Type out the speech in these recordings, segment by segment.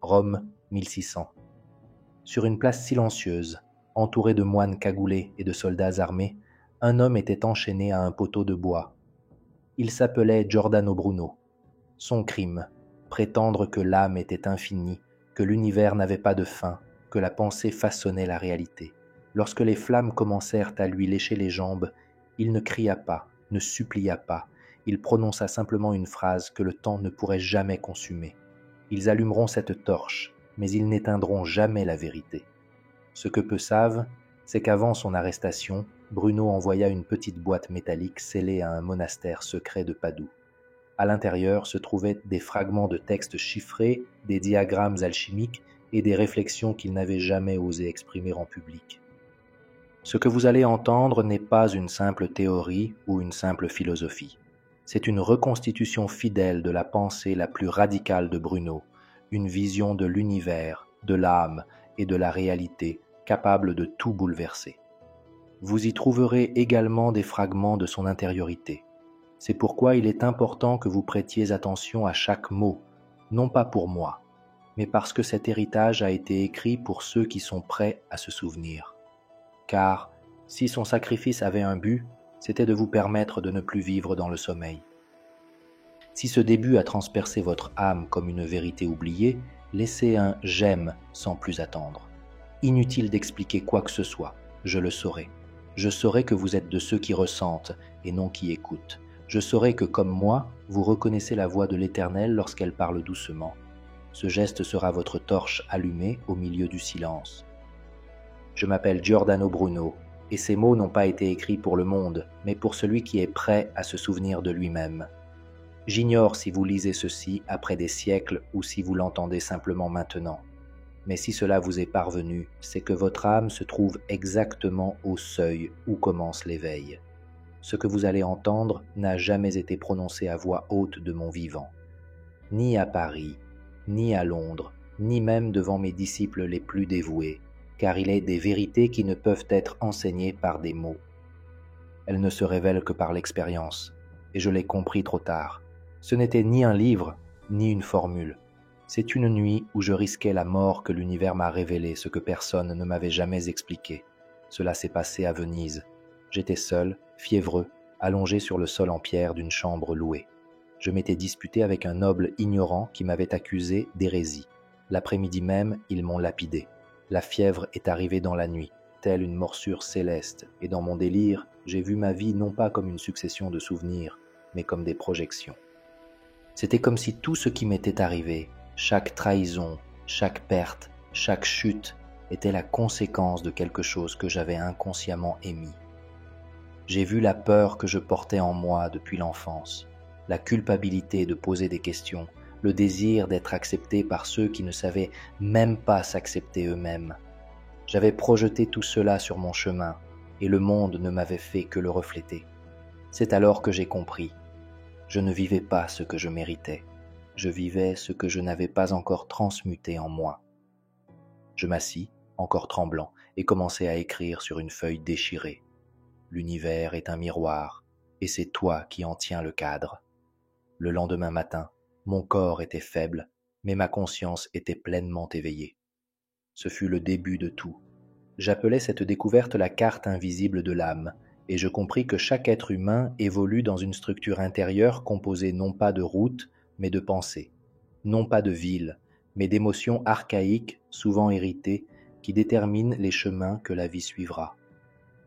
Rome, 1600. Sur une place silencieuse, entouré de moines cagoulés et de soldats armés, un homme était enchaîné à un poteau de bois. Il s'appelait Giordano Bruno. Son crime, prétendre que l'âme était infinie, que l'univers n'avait pas de fin, que la pensée façonnait la réalité. Lorsque les flammes commencèrent à lui lécher les jambes, il ne cria pas, ne supplia pas, il prononça simplement une phrase que le temps ne pourrait jamais consumer. Ils allumeront cette torche, mais ils n'éteindront jamais la vérité. Ce que peu savent, c'est qu'avant son arrestation, Bruno envoya une petite boîte métallique scellée à un monastère secret de Padoue. À l'intérieur se trouvaient des fragments de textes chiffrés, des diagrammes alchimiques et des réflexions qu'il n'avait jamais osé exprimer en public. Ce que vous allez entendre n'est pas une simple théorie ou une simple philosophie. C'est une reconstitution fidèle de la pensée la plus radicale de Bruno, une vision de l'univers, de l'âme et de la réalité capable de tout bouleverser. Vous y trouverez également des fragments de son intériorité. C'est pourquoi il est important que vous prêtiez attention à chaque mot, non pas pour moi, mais parce que cet héritage a été écrit pour ceux qui sont prêts à se souvenir. Car, si son sacrifice avait un but, c'était de vous permettre de ne plus vivre dans le sommeil. Si ce début a transpercé votre âme comme une vérité oubliée, laissez un « j'aime » sans plus attendre. Inutile d'expliquer quoi que ce soit, je le saurai. Je saurai que vous êtes de ceux qui ressentent et non qui écoutent. Je saurai que, comme moi, vous reconnaissez la voix de l'Éternel lorsqu'elle parle doucement. Ce geste sera votre torche allumée au milieu du silence. Je m'appelle Giordano Bruno, et ces mots n'ont pas été écrits pour le monde, mais pour celui qui est prêt à se souvenir de lui-même. J'ignore si vous lisez ceci après des siècles ou si vous l'entendez simplement maintenant. Mais si cela vous est parvenu, c'est que votre âme se trouve exactement au seuil où commence l'éveil. Ce que vous allez entendre n'a jamais été prononcé à voix haute de mon vivant. Ni à Paris, ni à Londres, ni même devant mes disciples les plus dévoués, car il est des vérités qui ne peuvent être enseignées par des mots. Elles ne se révèlent que par l'expérience, et je l'ai compris trop tard. Ce n'était ni un livre, ni une formule. C'est une nuit où je risquais la mort que l'univers m'a révélé ce que personne ne m'avait jamais expliqué. Cela s'est passé à Venise. J'étais seul, fiévreux, allongé sur le sol en pierre d'une chambre louée. Je m'étais disputé avec un noble ignorant qui m'avait accusé d'hérésie. L'après-midi même, ils m'ont lapidé. La fièvre est arrivée dans la nuit, telle une morsure céleste, et dans mon délire, j'ai vu ma vie non pas comme une succession de souvenirs, mais comme des projections. C'était comme si tout ce qui m'était arrivé, chaque trahison, chaque perte, chaque chute, était la conséquence de quelque chose que j'avais inconsciemment émis. J'ai vu la peur que je portais en moi depuis l'enfance, la culpabilité de poser des questions, le désir d'être accepté par ceux qui ne savaient même pas s'accepter eux-mêmes. J'avais projeté tout cela sur mon chemin, et le monde ne m'avait fait que le refléter. C'est alors que j'ai compris. Je ne vivais pas ce que je méritais. Je vivais ce que je n'avais pas encore transmuté en moi. Je m'assis, encore tremblant, et commençai à écrire sur une feuille déchirée. L'univers est un miroir, et c'est toi qui en tiens le cadre. Le lendemain matin, mon corps était faible, mais ma conscience était pleinement éveillée. Ce fut le début de tout. J'appelais cette découverte la carte invisible de l'âme, et je compris que chaque être humain évolue dans une structure intérieure composée non pas de routes, mais de pensées, non pas de villes, mais d'émotions archaïques, souvent héritées, qui déterminent les chemins que la vie suivra.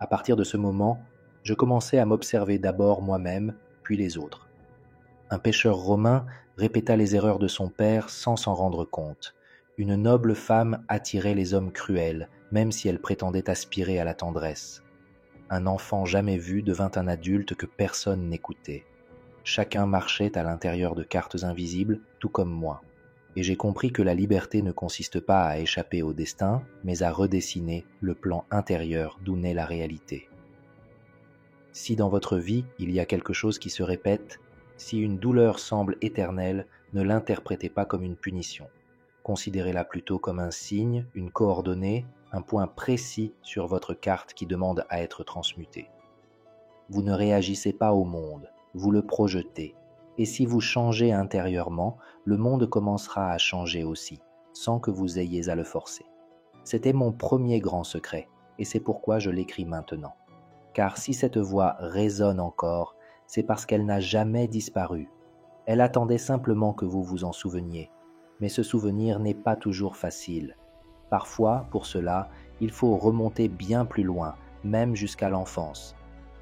À partir de ce moment, je commençai à m'observer d'abord moi-même, puis les autres. Un pêcheur romain répéta les erreurs de son père sans s'en rendre compte. Une noble femme attirait les hommes cruels, même si elle prétendait aspirer à la tendresse. Un enfant jamais vu devint un adulte que personne n'écoutait. Chacun marchait à l'intérieur de cartes invisibles, tout comme moi. Et j'ai compris que la liberté ne consiste pas à échapper au destin, mais à redessiner le plan intérieur d'où naît la réalité. Si dans votre vie, il y a quelque chose qui se répète, si une douleur semble éternelle, ne l'interprétez pas comme une punition. Considérez-la plutôt comme un signe, une coordonnée, un point précis sur votre carte qui demande à être transmuté. Vous ne réagissez pas au monde, vous le projetez. Et si vous changez intérieurement, le monde commencera à changer aussi. sans que vous ayez à le forcer. C'était mon premier grand secret, et c'est pourquoi je l'écris maintenant. Car si cette voix résonne encore, c'est parce qu'elle n'a jamais disparu. Elle attendait simplement que vous vous en souveniez. Mais ce souvenir n'est pas toujours facile. Parfois, pour cela, il faut remonter bien plus loin, même jusqu'à l'enfance.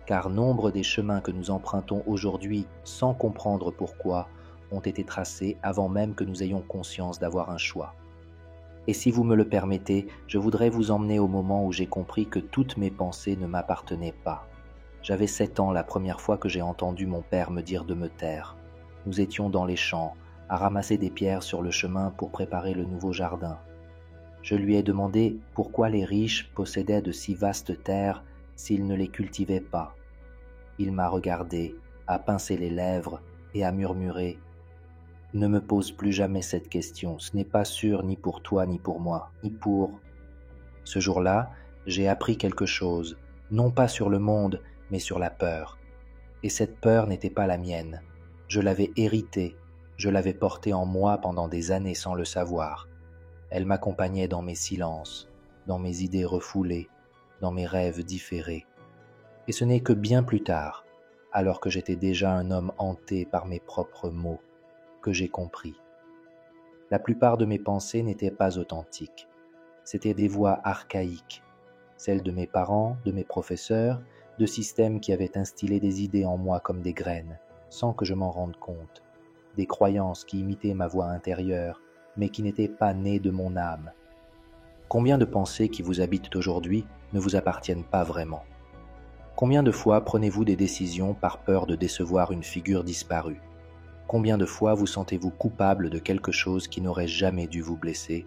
Car nombre des chemins que nous empruntons aujourd'hui sans comprendre pourquoi ont été tracés avant même que nous ayons conscience d'avoir un choix. Et si vous me le permettez, je voudrais vous emmener au moment où j'ai compris que toutes mes pensées ne m'appartenaient pas. J'avais 7 ans la première fois que j'ai entendu mon père me dire de me taire. Nous étions dans les champs, à ramasser des pierres sur le chemin pour préparer le nouveau jardin. Je lui ai demandé pourquoi les riches possédaient de si vastes terres s'ils ne les cultivaient pas. Il m'a regardé, a pincé les lèvres et a murmuré « Ne me pose plus jamais cette question, ce n'est pas sûr ni pour toi ni pour moi, ni pour… » Ce jour-là, j'ai appris quelque chose, non pas sur le monde, mais sur la peur. Et cette peur n'était pas la mienne. Je l'avais héritée, je l'avais portée en moi pendant des années sans le savoir. Elle m'accompagnait dans mes silences, dans mes idées refoulées, dans mes rêves différés. Et ce n'est que bien plus tard, alors que j'étais déjà un homme hanté par mes propres mots, que j'ai compris. La plupart de mes pensées n'étaient pas authentiques. C'étaient des voix archaïques, celles de mes parents, de mes professeurs, de systèmes qui avaient instillé des idées en moi comme des graines, sans que je m'en rende compte, des croyances qui imitaient ma voix intérieure, mais qui n'étaient pas nées de mon âme. Combien de pensées qui vous habitent aujourd'hui ne vous appartiennent pas vraiment? Combien de fois prenez-vous des décisions par peur de décevoir une figure disparue? Combien de fois vous sentez-vous coupable de quelque chose qui n'aurait jamais dû vous blesser?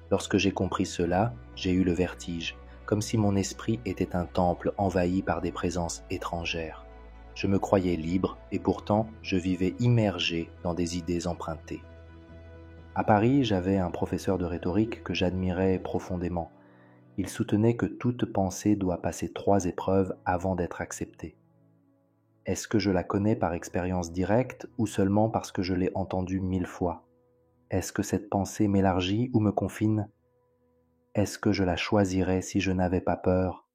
Lorsque j'ai compris cela, j'ai eu le vertige, comme si mon esprit était un temple envahi par des présences étrangères. Je me croyais libre et pourtant je vivais immergé dans des idées empruntées. À Paris, j'avais un professeur de rhétorique que j'admirais profondément. Il soutenait que toute pensée doit passer 3 épreuves avant d'être acceptée. Est-ce que je la connais par expérience directe ou seulement parce que je l'ai entendue 1000 fois? Est-ce que cette pensée m'élargit ou me confine? Est-ce que je la choisirais si je n'avais pas peur?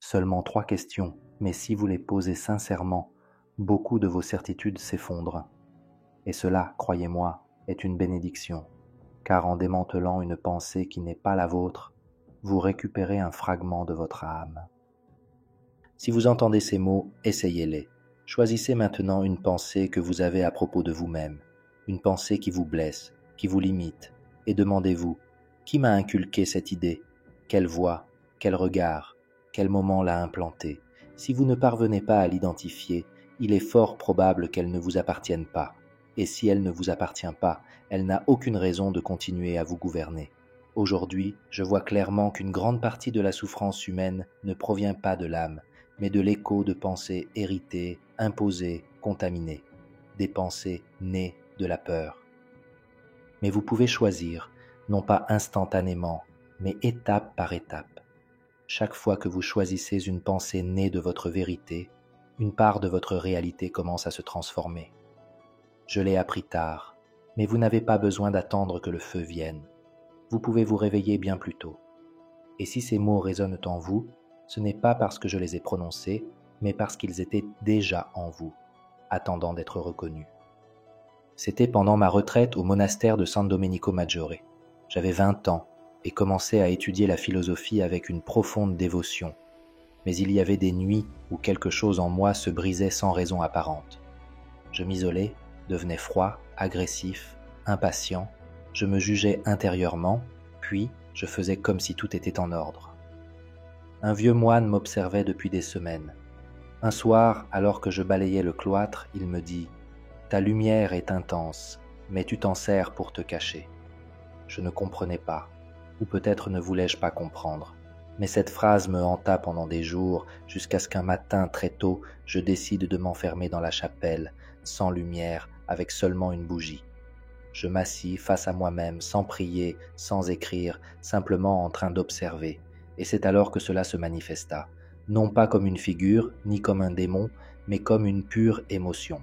Seulement 3 questions, mais si vous les posez sincèrement, beaucoup de vos certitudes s'effondrent. Et cela, croyez-moi, est une bénédiction, car en démantelant une pensée qui n'est pas la vôtre, vous récupérez un fragment de votre âme. Si vous entendez ces mots, essayez-les. Choisissez maintenant une pensée que vous avez à propos de vous-même, une pensée qui vous blesse, qui vous limite, et demandez-vous, qui m'a inculqué cette idée? Quelle voix? Quel regard? Quel moment l'a implantée? Si vous ne parvenez pas à l'identifier, il est fort probable qu'elle ne vous appartienne pas. Et si elle ne vous appartient pas, elle n'a aucune raison de continuer à vous gouverner. Aujourd'hui, je vois clairement qu'une grande partie de la souffrance humaine ne provient pas de l'âme, mais de l'écho de pensées héritées, imposées, contaminées. Des pensées nées de la peur. Mais vous pouvez choisir, non pas instantanément, mais étape par étape. Chaque fois que vous choisissez une pensée née de votre vérité, une part de votre réalité commence à se transformer. Je l'ai appris tard, mais vous n'avez pas besoin d'attendre que le feu vienne. Vous pouvez vous réveiller bien plus tôt. Et si ces mots résonnent en vous, ce n'est pas parce que je les ai prononcés, mais parce qu'ils étaient déjà en vous, attendant d'être reconnus. C'était pendant ma retraite au monastère de San Domenico Maggiore. J'avais 20 ans et commençais à étudier la philosophie avec une profonde dévotion. Mais il y avait des nuits où quelque chose en moi se brisait sans raison apparente. Je m'isolais, devenais froid, agressif, impatient, je me jugeais intérieurement, puis je faisais comme si tout était en ordre. Un vieux moine m'observait depuis des semaines. Un soir, alors que je balayais le cloître, il me dit « Ta lumière est intense, mais tu t'en sers pour te cacher. » Je ne comprenais pas, ou peut-être ne voulais-je pas comprendre. Mais cette phrase me hanta pendant des jours, jusqu'à ce qu'un matin très tôt, je décide de m'enfermer dans la chapelle, sans lumière, avec seulement une bougie. Je m'assis face à moi-même, sans prier, sans écrire, simplement en train d'observer. Et c'est alors que cela se manifesta, non pas comme une figure, ni comme un démon, mais comme une pure émotion.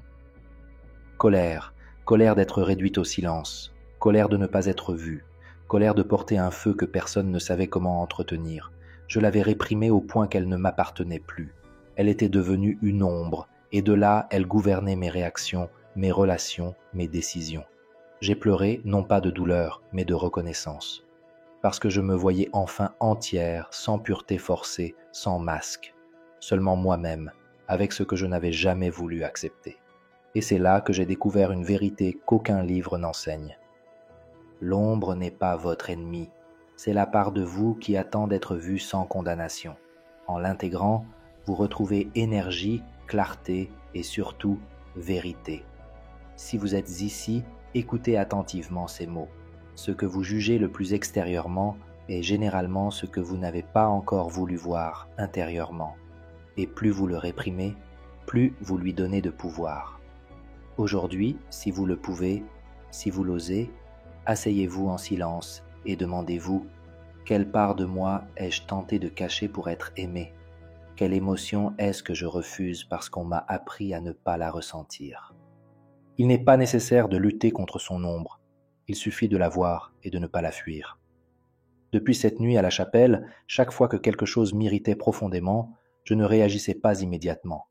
Colère, colère d'être réduite au silence, colère de ne pas être vue, colère de porter un feu que personne ne savait comment entretenir. Je l'avais réprimée au point qu'elle ne m'appartenait plus. Elle était devenue une ombre, et de là, elle gouvernait mes réactions, mes relations, mes décisions. J'ai pleuré, non pas de douleur, mais de reconnaissance. Parce que je me voyais enfin entière, sans pureté forcée, sans masque. Seulement moi-même, avec ce que je n'avais jamais voulu accepter. Et c'est là que j'ai découvert une vérité qu'aucun livre n'enseigne. L'ombre n'est pas votre ennemi, c'est la part de vous qui attend d'être vue sans condamnation. En l'intégrant, vous retrouvez énergie, clarté et surtout vérité. Si vous êtes ici, écoutez attentivement ces mots. Ce que vous jugez le plus extérieurement est généralement ce que vous n'avez pas encore voulu voir intérieurement. Et plus vous le réprimez, plus vous lui donnez de pouvoir. Aujourd'hui, si vous le pouvez, si vous l'osez, asseyez-vous en silence et demandez-vous « Quelle part de moi ai-je tenté de cacher pour être aimé ? Quelle émotion est-ce que je refuse parce qu'on m'a appris à ne pas la ressentir ?» Il n'est pas nécessaire de lutter contre son ombre, il suffit de la voir et de ne pas la fuir. Depuis cette nuit à la chapelle, chaque fois que quelque chose m'irritait profondément, je ne réagissais pas immédiatement.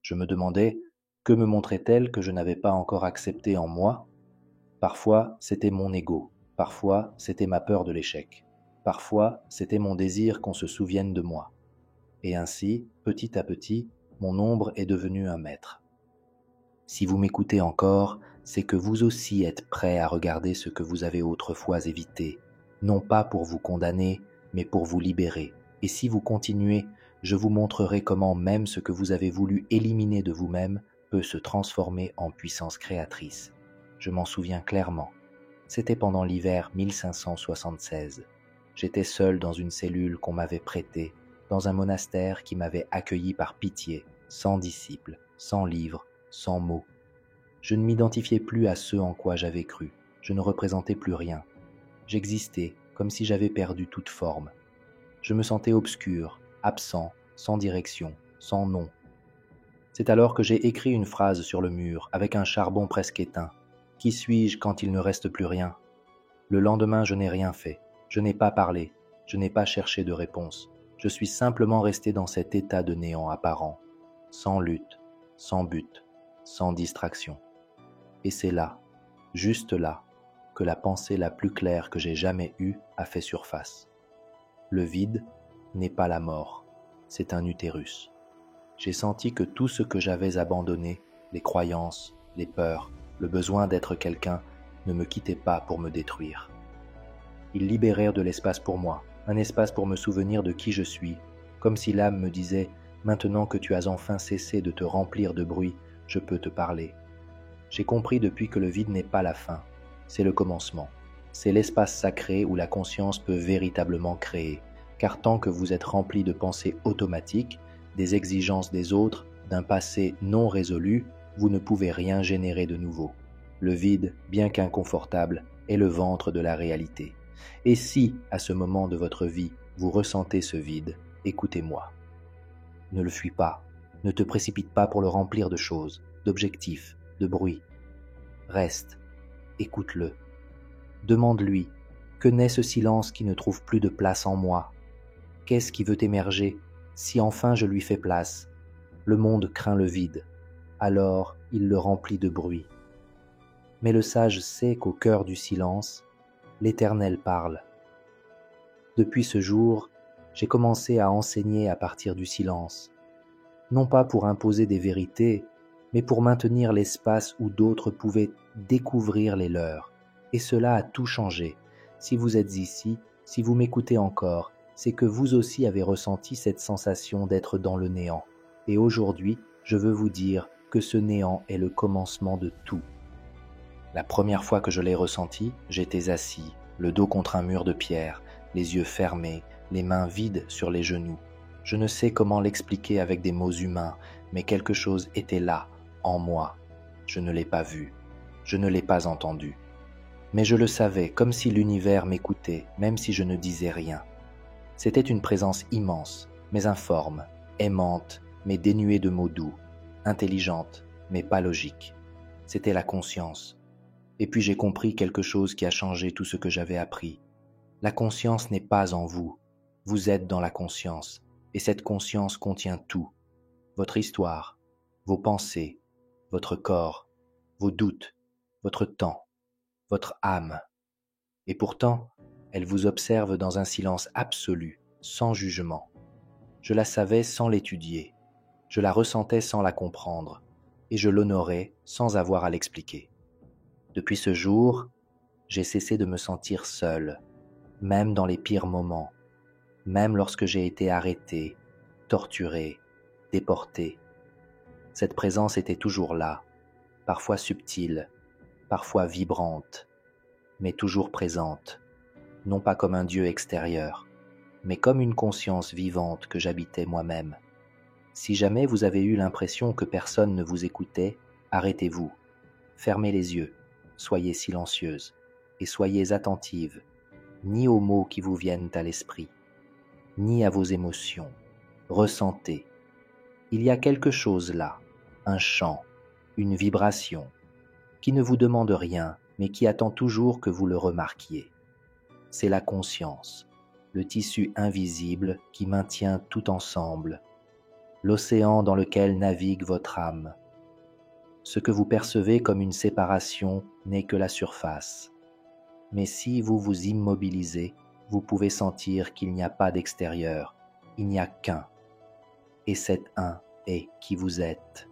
Je me demandais « Que me montrait-elle que je n'avais pas encore accepté en moi ?» Parfois, c'était mon ego. Parfois, c'était ma peur de l'échec. Parfois, c'était mon désir qu'on se souvienne de moi. Et ainsi, petit à petit, mon ombre est devenue un maître. Si vous m'écoutez encore, c'est que vous aussi êtes prêt à regarder ce que vous avez autrefois évité, non pas pour vous condamner, mais pour vous libérer. Et si vous continuez, je vous montrerai comment même ce que vous avez voulu éliminer de vous-même peut se transformer en puissance créatrice. Je m'en souviens clairement. C'était pendant l'hiver 1576. J'étais seul dans une cellule qu'on m'avait prêtée, dans un monastère qui m'avait accueilli par pitié, sans disciples, sans livres, sans mots. Je ne m'identifiais plus à ce en quoi j'avais cru. Je ne représentais plus rien. J'existais comme si j'avais perdu toute forme. Je me sentais obscur, absent, sans direction, sans nom. C'est alors que j'ai écrit une phrase sur le mur avec un charbon presque éteint. Qui suis-je quand il ne reste plus rien ? Le lendemain, je n'ai rien fait. Je n'ai pas parlé. Je n'ai pas cherché de réponse. Je suis simplement resté dans cet état de néant apparent, sans lutte, sans but, sans distraction. Et c'est là, juste là, que la pensée la plus claire que j'ai jamais eue a fait surface. Le vide n'est pas la mort, c'est un utérus. J'ai senti que tout ce que j'avais abandonné, les croyances, les peurs, le besoin d'être quelqu'un, ne me quittait pas pour me détruire. Ils libérèrent de l'espace pour moi, un espace pour me souvenir de qui je suis, comme si l'âme me disait « Maintenant que tu as enfin cessé de te remplir de bruit, je peux te parler. » J'ai compris depuis que le vide n'est pas la fin, c'est le commencement. C'est l'espace sacré où la conscience peut véritablement créer, car tant que vous êtes rempli de pensées automatiques, des exigences des autres, d'un passé non résolu, vous ne pouvez rien générer de nouveau. Le vide, bien qu'inconfortable, est le ventre de la réalité. Et si, à ce moment de votre vie, vous ressentez ce vide, écoutez-moi. Ne le fuis pas, ne te précipite pas pour le remplir de choses, d'objectifs, de bruit. Reste, écoute-le. Demande-lui, que naît ce silence qui ne trouve plus de place en moi ? Qu'est-ce qui veut émerger, si enfin je lui fais place ? Le monde craint le vide, alors il le remplit de bruit. Mais le sage sait qu'au cœur du silence, l'Éternel parle. Depuis ce jour, j'ai commencé à enseigner à partir du silence, non pas pour imposer des vérités, mais pour maintenir l'espace où d'autres pouvaient découvrir les leurs. Et cela a tout changé. Si vous êtes ici, si vous m'écoutez encore, c'est que vous aussi avez ressenti cette sensation d'être dans le néant. Et aujourd'hui, je veux vous dire que ce néant est le commencement de tout. La première fois que je l'ai ressenti, j'étais assis, le dos contre un mur de pierre, les yeux fermés, les mains vides sur les genoux. Je ne sais comment l'expliquer avec des mots humains, mais quelque chose était là, en moi. Je ne l'ai pas vu, je ne l'ai pas entendu. Mais je le savais, comme si l'univers m'écoutait, même si je ne disais rien. C'était une présence immense, mais informe, aimante, mais dénuée de mots doux, intelligente, mais pas logique. C'était la conscience. Et puis j'ai compris quelque chose qui a changé tout ce que j'avais appris. La conscience n'est pas en vous, vous êtes dans la conscience, et cette conscience contient tout, votre histoire, vos pensées, votre corps, vos doutes, votre temps, votre âme. Et pourtant, elle vous observe dans un silence absolu, sans jugement. Je la savais sans l'étudier, je la ressentais sans la comprendre, et je l'honorais sans avoir à l'expliquer. Depuis ce jour, j'ai cessé de me sentir seul, même dans les pires moments, même lorsque j'ai été arrêté, torturé, déporté. Cette présence était toujours là, parfois subtile, parfois vibrante, mais toujours présente, non pas comme un Dieu extérieur, mais comme une conscience vivante que j'habitais moi-même. Si jamais vous avez eu l'impression que personne ne vous écoutait, arrêtez-vous, fermez les yeux, soyez silencieuse et soyez attentive, ni aux mots qui vous viennent à l'esprit, ni à vos émotions. Ressentez. Il y a quelque chose là, un chant, une vibration, qui ne vous demande rien, mais qui attend toujours que vous le remarquiez. C'est la conscience, le tissu invisible qui maintient tout ensemble, l'océan dans lequel navigue votre âme. Ce que vous percevez comme une séparation n'est que la surface. Mais si vous vous immobilisez, vous pouvez sentir qu'il n'y a pas d'extérieur, il n'y a qu'un. Et cet un est qui vous êtes.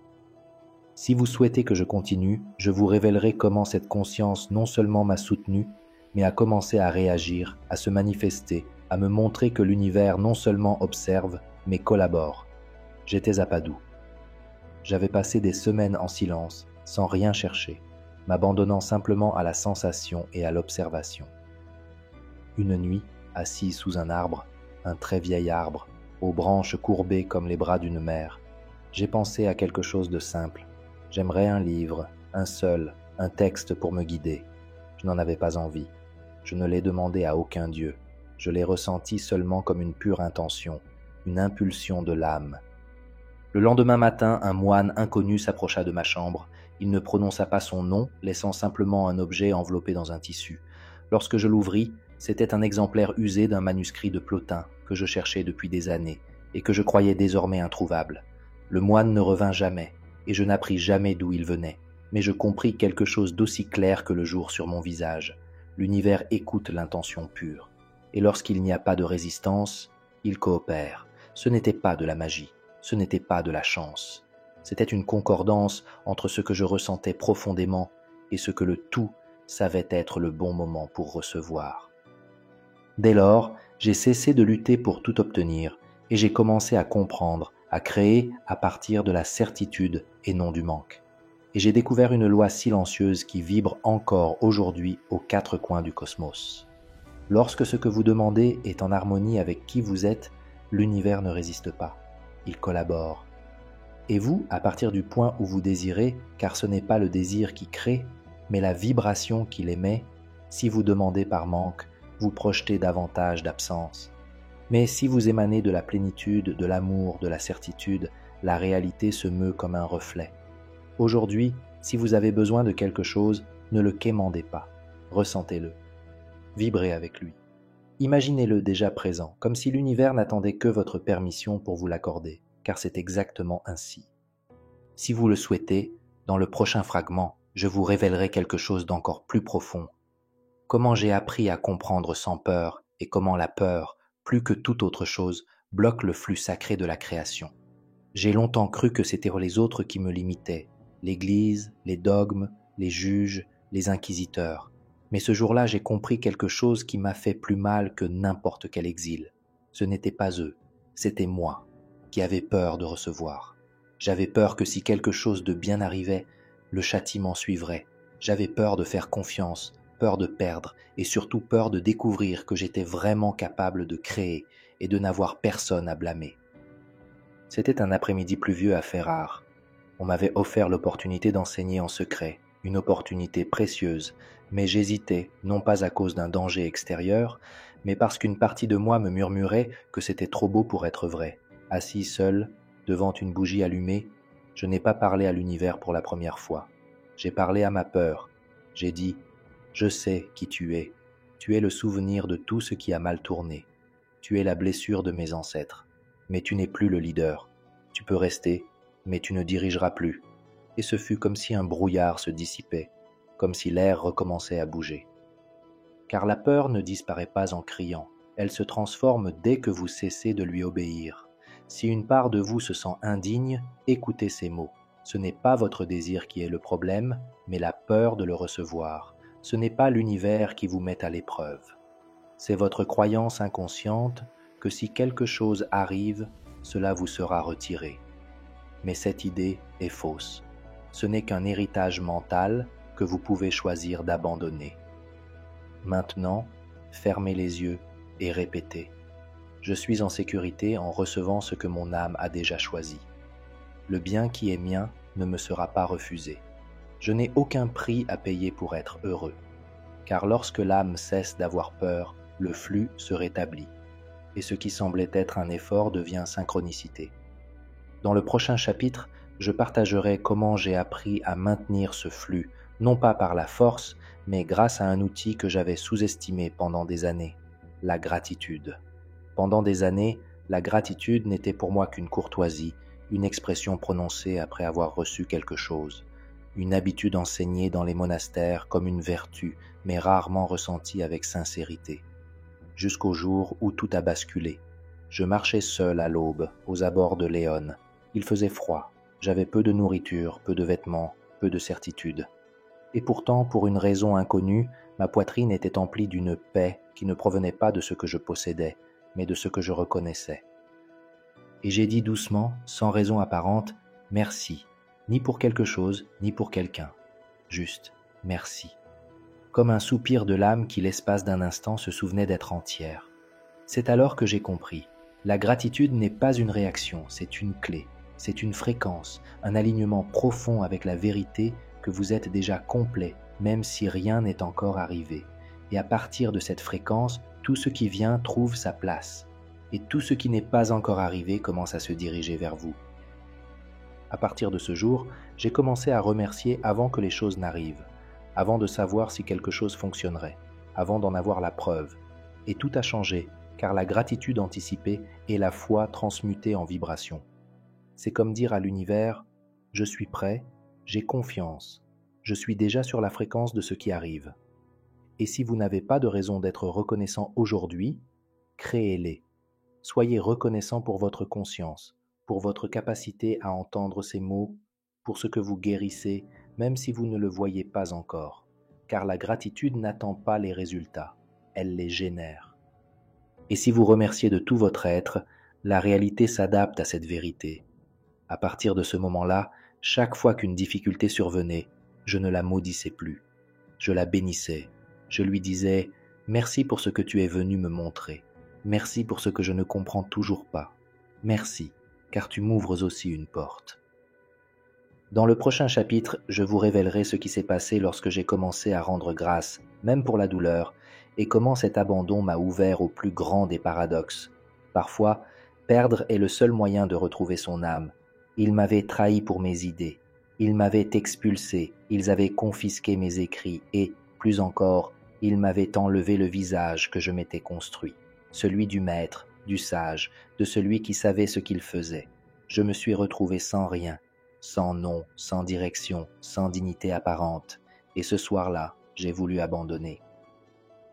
Si vous souhaitez que je continue, je vous révélerai comment cette conscience non seulement m'a soutenu, mais a commencé à réagir, à se manifester, à me montrer que l'univers non seulement observe, mais collabore. J'étais à Padoue. J'avais passé des semaines en silence, sans rien chercher, m'abandonnant simplement à la sensation et à l'observation. Une nuit, assis sous un arbre, un très vieil arbre, aux branches courbées comme les bras d'une mère, j'ai pensé à quelque chose de simple. J'aimerais un livre, un seul, un texte pour me guider. Je n'en avais pas envie. Je ne l'ai demandé à aucun dieu. Je l'ai ressenti seulement comme une pure intention, une impulsion de l'âme. Le lendemain matin, un moine inconnu s'approcha de ma chambre. Il ne prononça pas son nom, laissant simplement un objet enveloppé dans un tissu. Lorsque je l'ouvris, c'était un exemplaire usé d'un manuscrit de Plotin que je cherchais depuis des années et que je croyais désormais introuvable. Le moine ne revint jamais, et je n'appris jamais d'où il venait, mais je compris quelque chose d'aussi clair que le jour sur mon visage. L'univers écoute l'intention pure, et lorsqu'il n'y a pas de résistance, il coopère. Ce n'était pas de la magie. Ce n'était pas de la chance. C'était une concordance entre ce que je ressentais profondément et ce que le tout savait être le bon moment pour recevoir. Dès lors, j'ai cessé de lutter pour tout obtenir et j'ai commencé à comprendre, à créer à partir de la certitude et non du manque. Et j'ai découvert une loi silencieuse qui vibre encore aujourd'hui aux quatre coins du cosmos. Lorsque ce que vous demandez est en harmonie avec qui vous êtes, l'univers ne résiste pas. Il collabore. Et vous, à partir du point où vous désirez, car ce n'est pas le désir qui crée, mais la vibration qui l'émet, si vous demandez par manque, vous projetez davantage d'absence. Mais si vous émanez de la plénitude, de l'amour, de la certitude, la réalité se meut comme un reflet. Aujourd'hui, si vous avez besoin de quelque chose, ne le quémandez pas, ressentez-le, vibrez avec lui. Imaginez-le déjà présent, comme si l'univers n'attendait que votre permission pour vous l'accorder, car c'est exactement ainsi. Si vous le souhaitez, dans le prochain fragment, je vous révélerai quelque chose d'encore plus profond. Comment j'ai appris à comprendre sans peur et comment la peur, plus que toute autre chose, bloque le flux sacré de la création. J'ai longtemps cru que c'étaient les autres qui me limitaient, l'Église, les dogmes, les juges, les inquisiteurs. Mais ce jour-là, j'ai compris quelque chose qui m'a fait plus mal que n'importe quel exil. Ce n'était pas eux, c'était moi, qui avais peur de recevoir. J'avais peur que si quelque chose de bien arrivait, le châtiment suivrait. J'avais peur de faire confiance, peur de perdre, et surtout peur de découvrir que j'étais vraiment capable de créer et de n'avoir personne à blâmer. C'était un après-midi pluvieux à Ferrare. On m'avait offert l'opportunité d'enseigner en secret, une opportunité précieuse, mais j'hésitais, non pas à cause d'un danger extérieur, mais parce qu'une partie de moi me murmurait que c'était trop beau pour être vrai. Assis seul, devant une bougie allumée, je n'ai pas parlé à l'univers pour la première fois. J'ai parlé à ma peur. J'ai dit « Je sais qui tu Tu es le souvenir de tout ce qui a mal tourné. Tu es la blessure de mes ancêtres. Mais tu n'es plus le leader. Tu peux rester, mais tu ne dirigeras plus. Et ce fut comme si un brouillard se dissipait, comme si l'air recommençait à bouger. Car la peur ne disparaît pas en criant, elle se transforme dès que vous cessez de lui obéir. Si une part de vous se sent indigne, écoutez ces mots. Ce n'est pas votre désir qui est le problème, mais la peur de le recevoir. Ce n'est pas l'univers qui vous met à l'épreuve. C'est votre croyance inconsciente que si quelque chose arrive, cela vous sera retiré. Mais cette idée est fausse. Ce n'est qu'un héritage mental que vous pouvez choisir d'abandonner. Maintenant, fermez les yeux et répétez. Je suis en sécurité en recevant ce que mon âme a déjà choisi. Le bien qui est mien ne me sera pas refusé. Je n'ai aucun prix à payer pour être heureux. Car lorsque l'âme cesse d'avoir peur, le flux se rétablit. Et ce qui semblait être un effort devient synchronicité. Dans le prochain chapitre, je partagerai comment j'ai appris à maintenir ce flux, non pas par la force, mais grâce à un outil que j'avais sous-estimé pendant des années, la gratitude. Pendant des années, la gratitude n'était pour moi qu'une courtoisie, une expression prononcée après avoir reçu quelque chose, une habitude enseignée dans les monastères comme une vertu, mais rarement ressentie avec sincérité. Jusqu'au jour où tout a basculé. Je marchais seul à l'aube, aux abords de Léon. Il faisait froid, j'avais peu de nourriture, peu de vêtements, peu de certitude. Et pourtant, pour une raison inconnue, ma poitrine était emplie d'une paix qui ne provenait pas de ce que je possédais, mais de ce que je reconnaissais. Et j'ai dit doucement, sans raison apparente, « Merci », ni pour quelque chose, ni pour quelqu'un. Juste « Merci ». Comme un soupir de l'âme qui l'espace d'un instant se souvenait d'être entière. C'est alors que j'ai compris. La gratitude n'est pas une réaction, c'est une clé, c'est une fréquence, un alignement profond avec la vérité que vous êtes déjà complet, même si rien n'est encore arrivé. Et à partir de cette fréquence, tout ce qui vient trouve sa place. Et tout ce qui n'est pas encore arrivé commence à se diriger vers vous. À partir de ce jour, j'ai commencé à remercier avant que les choses n'arrivent, avant de savoir si quelque chose fonctionnerait, avant d'en avoir la preuve. Et tout a changé, car la gratitude anticipée est la foi transmutée en vibration. C'est comme dire à l'univers « Je suis prêt, j'ai confiance, je suis déjà sur la fréquence de ce qui arrive. » Et si vous n'avez pas de raison d'être reconnaissant aujourd'hui, créez-les. Soyez reconnaissant pour votre conscience, pour votre capacité à entendre ces mots, pour ce que vous guérissez, même si vous ne le voyez pas encore, car la gratitude n'attend pas les résultats, elle les génère. Et si vous remerciez de tout votre être, la réalité s'adapte à cette vérité. À partir de ce moment-là, chaque fois qu'une difficulté survenait, je ne la maudissais plus. Je la bénissais. Je lui disais « Merci pour ce que tu es venu me montrer. Merci pour ce que je ne comprends toujours pas. Merci, car tu m'ouvres aussi une porte. » Dans le prochain chapitre, je vous révélerai ce qui s'est passé lorsque j'ai commencé à rendre grâce, même pour la douleur, et comment cet abandon m'a ouvert au plus grand des paradoxes. Parfois, perdre est le seul moyen de retrouver son âme. Ils m'avaient trahi pour mes idées. Ils m'avaient expulsé. Ils avaient confisqué mes écrits et, plus encore, ils m'avaient enlevé le visage que je m'étais construit, celui du maître, du sage, de celui qui savait ce qu'il faisait. Je me suis retrouvé sans rien, sans nom, sans direction, sans dignité apparente, et ce soir-là, j'ai voulu abandonner.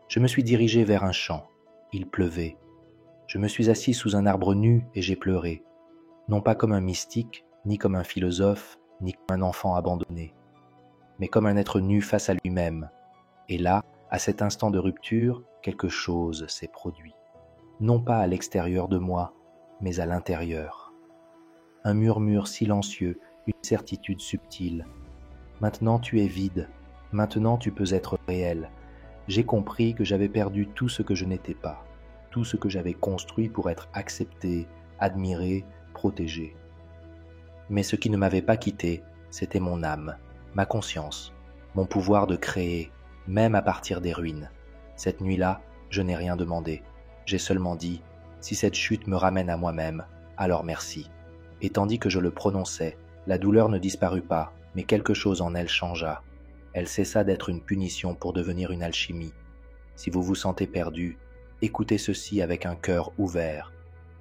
Je me suis dirigé vers un champ. Il pleuvait. Je me suis assis sous un arbre nu et j'ai pleuré, non pas comme un mystique, ni comme un philosophe, ni comme un enfant abandonné, mais comme un être nu face à lui-même. Et là, à cet instant de rupture, quelque chose s'est produit. Non pas à l'extérieur de moi, mais à l'intérieur. Un murmure silencieux, une certitude subtile. Maintenant tu es vide, maintenant tu peux être réel. J'ai compris que j'avais perdu tout ce que je n'étais pas, tout ce que j'avais construit pour être accepté, admiré, protégé. Mais ce qui ne m'avait pas quitté, c'était mon âme, ma conscience, mon pouvoir de créer, même à partir des ruines. Cette nuit-là, je n'ai rien demandé. J'ai seulement dit, si cette chute me ramène à moi-même, alors merci. Et tandis que je le prononçais, la douleur ne disparut pas, mais quelque chose en elle changea. Elle cessa d'être une punition pour devenir une alchimie. Si vous vous sentez perdu, écoutez ceci avec un cœur ouvert.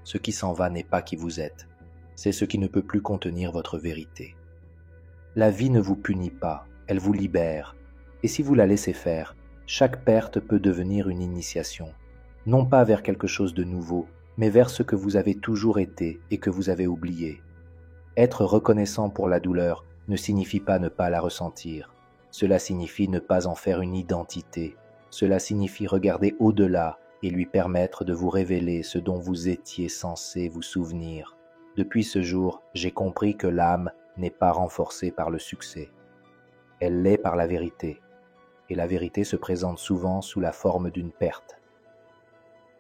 Ce qui s'en va n'est pas qui vous êtes, c'est ce qui ne peut plus contenir votre vérité. La vie ne vous punit pas, elle vous libère, et si vous la laissez faire, chaque perte peut devenir une initiation, non pas vers quelque chose de nouveau, mais vers ce que vous avez toujours été et que vous avez oublié. Être reconnaissant pour la douleur ne signifie pas ne pas la ressentir. Cela signifie ne pas en faire une identité. Cela signifie regarder au-delà et lui permettre de vous révéler ce dont vous étiez censé vous souvenir. Depuis ce jour, j'ai compris que l'âme n'est pas renforcée par le succès. Elle l'est par la vérité, et la vérité se présente souvent sous la forme d'une perte.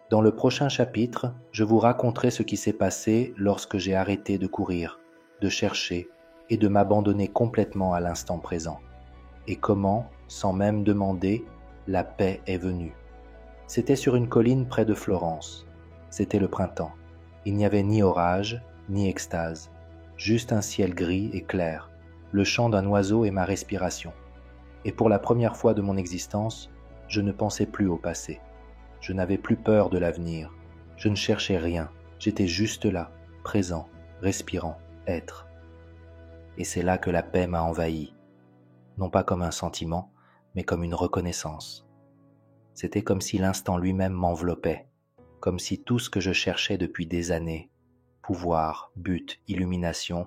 Dans le prochain chapitre, je vous raconterai ce qui s'est passé lorsque j'ai arrêté de courir, de chercher et de m'abandonner complètement à l'instant présent, et comment, sans même demander, la paix est venue. C'était sur une colline près de Florence. C'était le printemps. Il n'y avait ni orage, ni extase, juste un ciel gris et clair, le chant d'un oiseau et ma respiration. Et pour la première fois de mon existence, je ne pensais plus au passé. Je n'avais plus peur de l'avenir. Je ne cherchais rien. J'étais juste là, présent, respirant, être. Et c'est là que la paix m'a envahi. Non pas comme un sentiment, mais comme une reconnaissance. C'était comme si l'instant lui-même m'enveloppait, comme si tout ce que je cherchais depuis des années, pouvoir, but, illumination,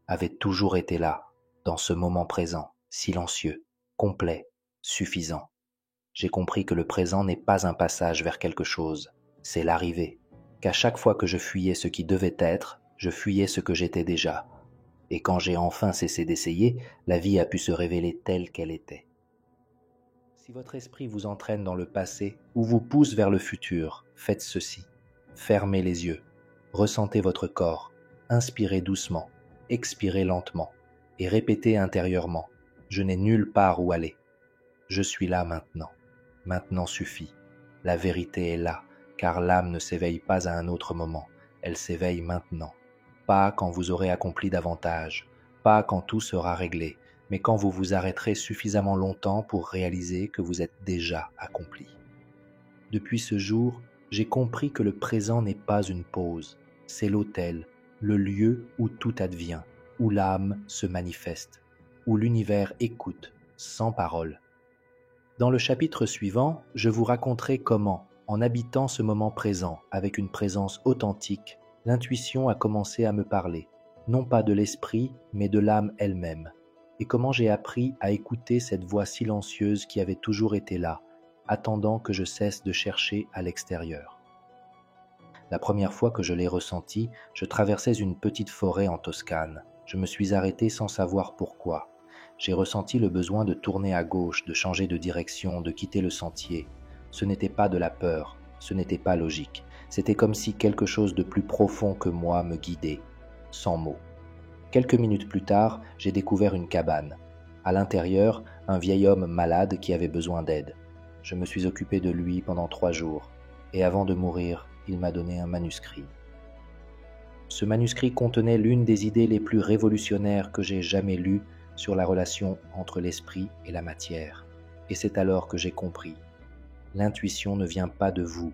avait toujours été là, dans ce moment présent, silencieux, complet, suffisant. J'ai compris que le présent n'est pas un passage vers quelque chose, c'est l'arrivée, qu'à chaque fois que je fuyais ce qui devait être, je fuyais ce que j'étais déjà. Et quand j'ai enfin cessé d'essayer, la vie a pu se révéler telle qu'elle était. Si votre esprit vous entraîne dans le passé ou vous pousse vers le futur, faites ceci. Fermez les yeux, ressentez votre corps, inspirez doucement, expirez lentement et répétez intérieurement « Je n'ai nulle part où aller. Je suis là maintenant. Maintenant suffit. La vérité est là, car l'âme ne s'éveille pas à un autre moment. Elle s'éveille maintenant. Pas quand vous aurez accompli davantage, pas quand tout sera réglé, mais quand vous vous arrêterez suffisamment longtemps pour réaliser que vous êtes déjà accompli. Depuis ce jour, j'ai compris que le présent n'est pas une pause, c'est l'autel, le lieu où tout advient, où l'âme se manifeste, où l'univers écoute, sans parole. Dans le chapitre suivant, je vous raconterai comment, en habitant ce moment présent avec une présence authentique, l'intuition a commencé à me parler, non pas de l'esprit, mais de l'âme elle-même, et comment j'ai appris à écouter cette voix silencieuse qui avait toujours été là, attendant que je cesse de chercher à l'extérieur. La première fois que je l'ai ressenti, je traversais une petite forêt en Toscane. Je me suis arrêté sans savoir pourquoi. J'ai ressenti le besoin de tourner à gauche, de changer de direction, de quitter le sentier. Ce n'était pas de la peur, ce n'était pas logique. C'était comme si quelque chose de plus profond que moi me guidait, sans mots. Quelques minutes plus tard, j'ai découvert une cabane. À l'intérieur, un vieil homme malade qui avait besoin d'aide. Je me suis occupé de lui pendant 3 jours, et avant de mourir, il m'a donné un manuscrit. Ce manuscrit contenait l'une des idées les plus révolutionnaires que j'ai jamais lues sur la relation entre l'esprit et la matière. Et c'est alors que j'ai compris. L'intuition ne vient pas de vous.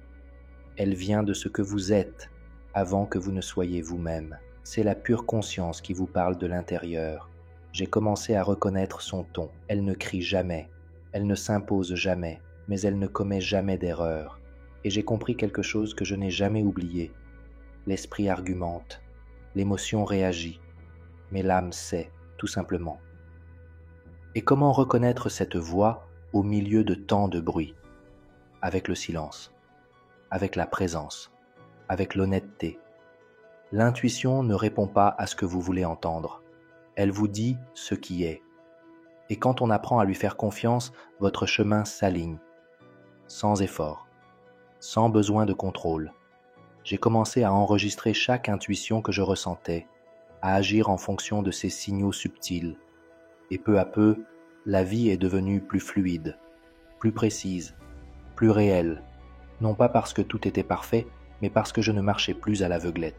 Elle vient de ce que vous êtes, avant que vous ne soyez vous-même. C'est la pure conscience qui vous parle de l'intérieur. J'ai commencé à reconnaître son ton. Elle ne crie jamais, elle ne s'impose jamais, mais elle ne commet jamais d'erreur. Et j'ai compris quelque chose que je n'ai jamais oublié. L'esprit argumente, l'émotion réagit, mais l'âme sait, tout simplement. Et comment reconnaître cette voix au milieu de tant de bruit? Avec le silence, avec la présence, avec l'honnêteté. L'intuition ne répond pas à ce que vous voulez entendre. Elle vous dit ce qui est. Et quand on apprend à lui faire confiance, votre chemin s'aligne, sans effort, sans besoin de contrôle. J'ai commencé à enregistrer chaque intuition que je ressentais, à agir en fonction de ces signaux subtils. Et peu à peu, la vie est devenue plus fluide, plus précise, plus réelle, non pas parce que tout était parfait, mais parce que je ne marchais plus à l'aveuglette.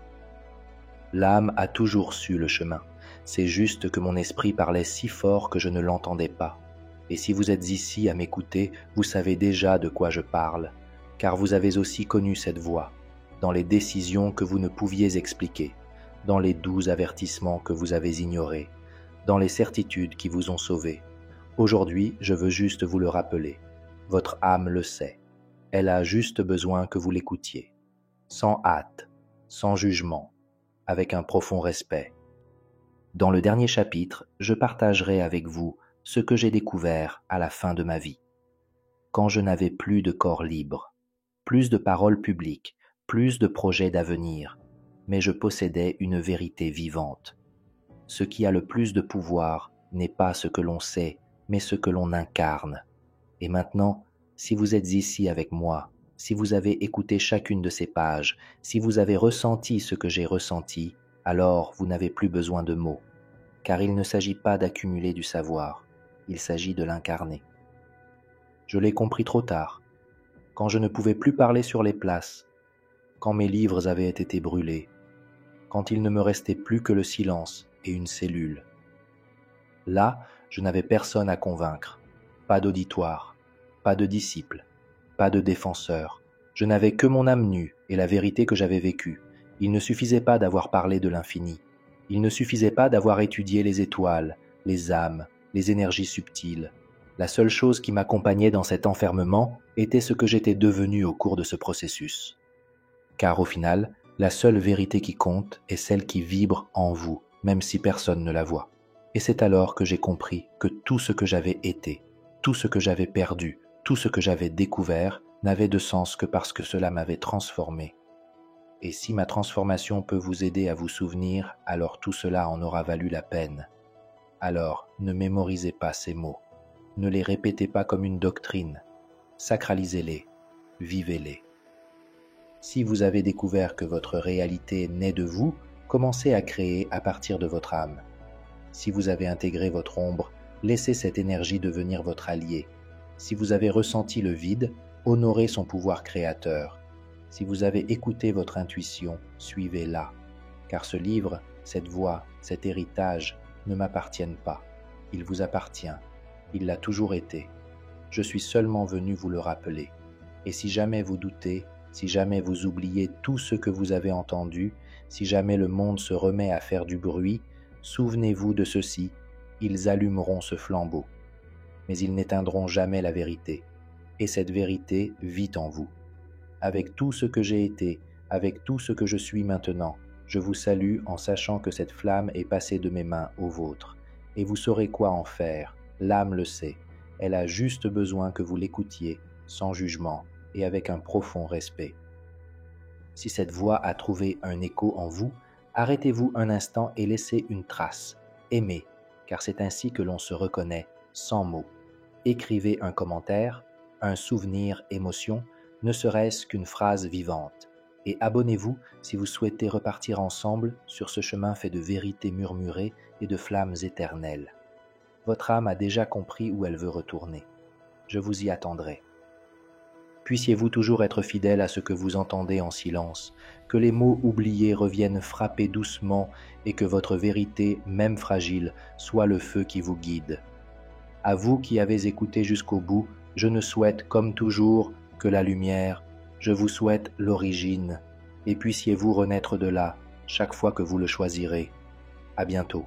L'âme a toujours su le chemin, c'est juste que mon esprit parlait si fort que je ne l'entendais pas. Et si vous êtes ici à m'écouter, vous savez déjà de quoi je parle, car vous avez aussi connu cette voix, dans les décisions que vous ne pouviez expliquer, dans les doux avertissements que vous avez ignorés, dans les certitudes qui vous ont sauvé. Aujourd'hui, je veux juste vous le rappeler. Votre âme le sait. Elle a juste besoin que vous l'écoutiez, sans hâte, sans jugement, avec un profond respect. Dans le dernier chapitre, je partagerai avec vous ce que j'ai découvert à la fin de ma vie. Quand je n'avais plus de corps libre, plus de paroles publiques, plus de projets d'avenir, mais je possédais une vérité vivante. Ce qui a le plus de pouvoir n'est pas ce que l'on sait, mais ce que l'on incarne. Et maintenant, si vous êtes ici avec moi, si vous avez écouté chacune de ces pages, si vous avez ressenti ce que j'ai ressenti, alors vous n'avez plus besoin de mots, car il ne s'agit pas d'accumuler du savoir, il s'agit de l'incarner. Je l'ai compris trop tard, quand je ne pouvais plus parler sur les places, quand mes livres avaient été brûlés, quand il ne me restait plus que le silence et une cellule. Là, je n'avais personne à convaincre, pas d'auditoire, pas de disciples, pas de défenseurs. Je n'avais que mon âme nue et la vérité que j'avais vécue. Il ne suffisait pas d'avoir parlé de l'infini. Il ne suffisait pas d'avoir étudié les étoiles, les âmes, les énergies subtiles. La seule chose qui m'accompagnait dans cet enfermement était ce que j'étais devenu au cours de ce processus. Car au final, la seule vérité qui compte est celle qui vibre en vous, même si personne ne la voit. Et c'est alors que j'ai compris que tout ce que j'avais été, tout ce que j'avais perdu, tout ce que j'avais découvert n'avait de sens que parce que cela m'avait transformé. Et si ma transformation peut vous aider à vous souvenir, alors tout cela en aura valu la peine. Alors, ne mémorisez pas ces mots. Ne les répétez pas comme une doctrine. Sacralisez-les, vivez-les. Si vous avez découvert que votre réalité naît de vous, commencez à créer à partir de votre âme. Si vous avez intégré votre ombre, laissez cette énergie devenir votre allié. Si vous avez ressenti le vide, honorez son pouvoir créateur. Si vous avez écouté votre intuition, suivez-la. Car ce livre, cette voix, cet héritage ne m'appartiennent pas. Il vous appartient. Il l'a toujours été. Je suis seulement venu vous le rappeler. Et si jamais vous doutez, si jamais vous oubliez tout ce que vous avez entendu, si jamais le monde se remet à faire du bruit, souvenez-vous de ceci, ils allumeront ce flambeau. Mais ils n'éteindront jamais la vérité. Et cette vérité vit en vous. Avec tout ce que j'ai été, avec tout ce que je suis maintenant, je vous salue en sachant que cette flamme est passée de mes mains aux vôtres. Et vous saurez quoi en faire, l'âme le sait. Elle a juste besoin que vous l'écoutiez, sans jugement et avec un profond respect. Si cette voix a trouvé un écho en vous, arrêtez-vous un instant et laissez une trace. Aimez, car c'est ainsi que l'on se reconnaît, sans mots. Écrivez un commentaire, un souvenir, émotion, ne serait-ce qu'une phrase vivante. Et abonnez-vous si vous souhaitez repartir ensemble sur ce chemin fait de vérités murmurées et de flammes éternelles. Votre âme a déjà compris où elle veut retourner. Je vous y attendrai. Puissiez-vous toujours être fidèle à ce que vous entendez en silence, que les mots oubliés reviennent frapper doucement et que votre vérité, même fragile, soit le feu qui vous guide. À vous qui avez écouté jusqu'au bout, je ne souhaite, comme toujours, que la lumière, je vous souhaite l'origine, et puissiez-vous renaître de là, chaque fois que vous le choisirez. À bientôt.